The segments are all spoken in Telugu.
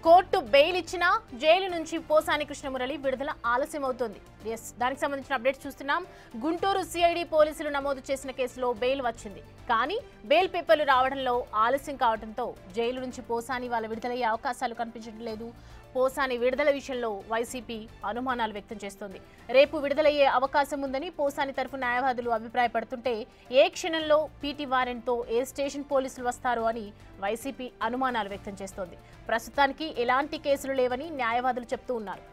కోర్టు బెయిల్ ఇచ్చినా జైలు నుంచి పోసాని కృష్ణమురళి విడుదల ఆలస్యమవుతోంది. దానికి సంబంధించిన అప్డేట్స్ చూస్తున్నాం. గుంటూరు సిఐడి పోలీసులు నమోదు చేసిన కేసులో బెయిల్ వచ్చింది. కానీ బెయిల్ పేపర్లు రావడంలో ఆలస్యం కావడంతో జైలు నుంచి పోసాని వాళ్ళ విడుదలయ్యే అవకాశాలు కనిపించడం లేదు. పోసాని విడుదల విషయంలో వైసీపీ అనుమానాలు వ్యక్తం చేస్తోంది. రేపు విడుదలయ్యే అవకాశం ఉందని పోసాని తరఫు న్యాయవాదులు అభిప్రాయపడుతుంటే ఏ క్షణంలో పీటీ వారెంట్తో ఏ స్టేషన్ పోలీసులు వస్తారో అని వైసీపీ అనుమానాలు వ్యక్తం చేస్తోంది. ప్రస్తుతానికి ఎలాంటి కేసులు లేవని న్యాయవాదులు చెప్తూ ఉన్నారు.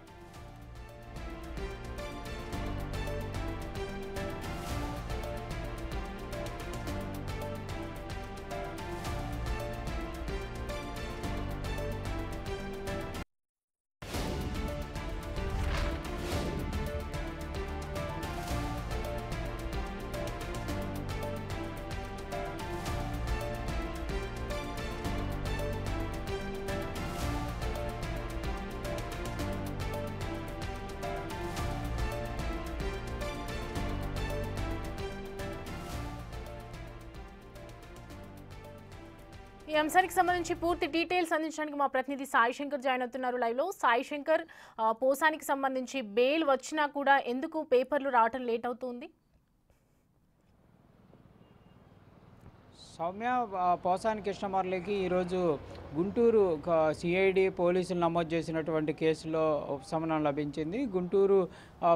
ఈ అంశానికి సంబంధించి పూర్తి డీటెయిల్స్ అందించడానికి మా ప్రతినిధి సాయి శంకర్ జాయిన్ అవుతున్నారు లైవ్ లో. సాయి శంకర్, పోసానికి సంబంధించి బెయిల్ వచ్చినా కూడా ఎందుకు పేపర్లు రావటం లేట్ అవుతుంది? సౌమ్య, పోసాని కృష్ణమురళికి ఈరోజు గుంటూరు సిఐడి పోలీసులు నమోదు చేసినటువంటి కేసులో ఉపశమనం లభించింది. Guntur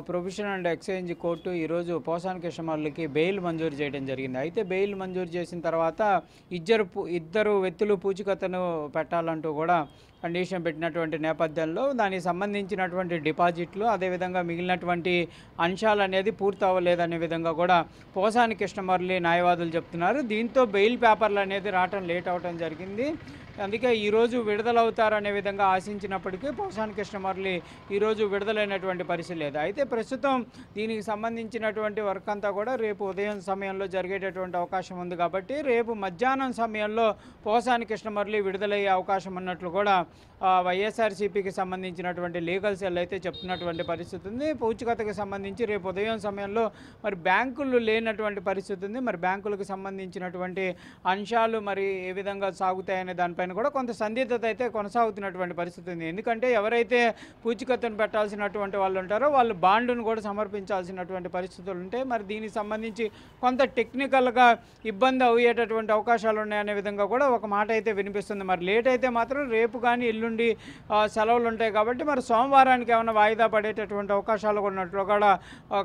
provision and exchange court ఈరోజు పోసాని కృష్ణమురళికి బెయిల్ మంజూరు చేయడం జరిగింది. అయితే బెయిల్ మంజూరు చేసిన తర్వాత ఇద్దరు వ్యక్తులు పూచికత్తును పెట్టాలంటూ కూడా కండిషన్ పెట్టినటువంటి నేపథ్యంలో దానికి సంబంధించినటువంటి డిపాజిట్లు అదేవిధంగా మిగిలినటువంటి అంశాలు అనేది పూర్తి అవ్వలేదనే విధంగా కూడా పోసాని కృష్ణమురళి న్యాయవాదులు చెప్తున్నారు. దీంతో బెయిల్ పేపర్లు అనేది రావటం లేట్ అవటం జరిగింది. అందుకే ఈరోజు విడుదలవుతారనే విధంగా ఆశించినప్పటికీ పోసాని కృష్ణమురళి ఈరోజు విడుదలైనటువంటి పరిస్థితి లేదు. అయితే ప్రస్తుతం దీనికి సంబంధించినటువంటి వర్క్ అంతా కూడా రేపు ఉదయం సమయంలో జరిగేటటువంటి అవకాశం ఉంది. కాబట్టి రేపు మధ్యాహ్నం సమయంలో పోసాని కృష్ణమురళి విడుదలయ్యే అవకాశం ఉన్నట్లు కూడా వైఎస్ఆర్సీపీకి సంబంధించినటువంటి లీగల్ సెల్ అయితే చెప్తున్నటువంటి పరిస్థితి ఉంది. పూచికత్తుకు సంబంధించి రేపు ఉదయం సమయంలో మరి బ్యాంకులు లేనటువంటి పరిస్థితి ఉంది. మరి బ్యాంకులకు సంబంధించినటువంటి అంశాలు మరి ఏ విధంగా సాగుతాయనే దానిపైన కూడా కొంత సందిగ్ధత అయితే కొనసాగుతున్నటువంటి పరిస్థితి ఉంది. ఎందుకంటే ఎవరైతే పూచికత్తును పెట్టాల్సినటువంటి వాళ్ళు ఉంటారో వాళ్ళు బాండును కూడా సమర్పించాల్సినటువంటి పరిస్థితులు ఉంటాయి. మరి దీనికి సంబంధించి కొంత టెక్నికల్గా ఇబ్బంది అయ్యేటటువంటి అవకాశాలు ఉన్నాయనే విధంగా కూడా ఒక మాట అయితే వినిపిస్తుంది. మరి లేట్ అయితే మాత్రం రేపు కానీ ఎల్లుండి సెలవులు ఉంటాయి కాబట్టి మరి సోమవారానికి ఏమైనా వాయిదా పడేటటువంటి అవకాశాలు ఉన్నట్లు కూడా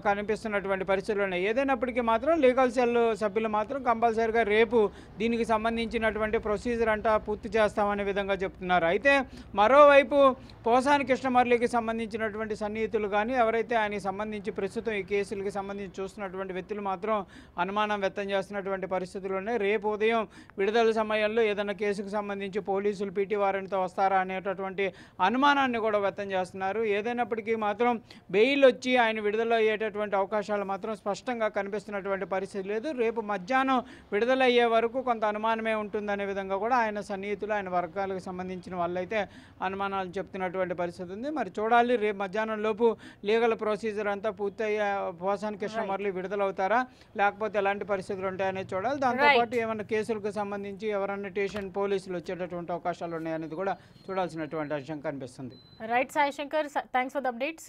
కనిపిస్తున్నటువంటి పరిస్థితులు ఉన్నాయి. ఏదైనప్పటికీ మాత్రం లీగల్ సెల్ సభ్యులు మాత్రం కంపల్సరీగా రేపు దీనికి సంబంధించినటువంటి ప్రొసీజర్ అంతా పూర్తి చేస్తామనే విధంగా చెప్తున్నారు. అయితే మరోవైపు పోసాని కృష్ణమురళికి సంబంధించినటువంటి సన్నిహితులు కానీ ఎవరైతే ఆయనకి సంబంధించి ప్రస్తుతం ఈ కేసులకి సంబంధించి చూస్తున్నటువంటి వ్యక్తులు మాత్రం అనుమానం వ్యక్తం చేస్తున్నటువంటి పరిస్థితులు ఉన్నాయి. రేపు ఉదయం విడుదల సమయంలో ఏదైనా కేసుకు సంబంధించి పోలీసులు పీటీ వారెంట్తో వస్తారా అనేటటువంటి అనుమానాన్ని కూడా వ్యక్తం చేస్తున్నారు. ఏదైనప్పటికీ మాత్రం బెయిల్ వచ్చి ఆయన విడుదల అయ్యేటటువంటి అవకాశాలు మాత్రం స్పష్టంగా కనిపిస్తున్నటువంటి పరిస్థితి లేదు. రేపు మధ్యాహ్నం విడుదలయ్యే వరకు కొంత అనుమానమే ఉంటుందనే విధంగా కూడా ఆయన సన్నిహితులు ఆయన వర్గాలకు సంబంధించిన వాళ్ళైతే అనుమానాలు చెప్తున్నటువంటి పరిస్థితి ఉంది. మరి చూడాలి రేపు మధ్యాహ్నం లోపు లీగల్ ప్రొసీజర్ అంతా పూర్తయ్యే పోసాని కృష్ణమురళి విడుదలవుతారా లేకపోతే ఎలాంటి పరిస్థితులు ఉంటాయనేది చూడాలి. దాంతోపాటు ఏమైనా కేసులకు సంబంధించి ఎవరన్నా స్టేషన్ పోలీసులు వచ్చేటటువంటి అవకాశాలు ఉన్నాయనేది కూడా చూడాల్సినటువంటి అంశం కనిపిస్తుంది. Right Sai Shankar, thanks for the updates.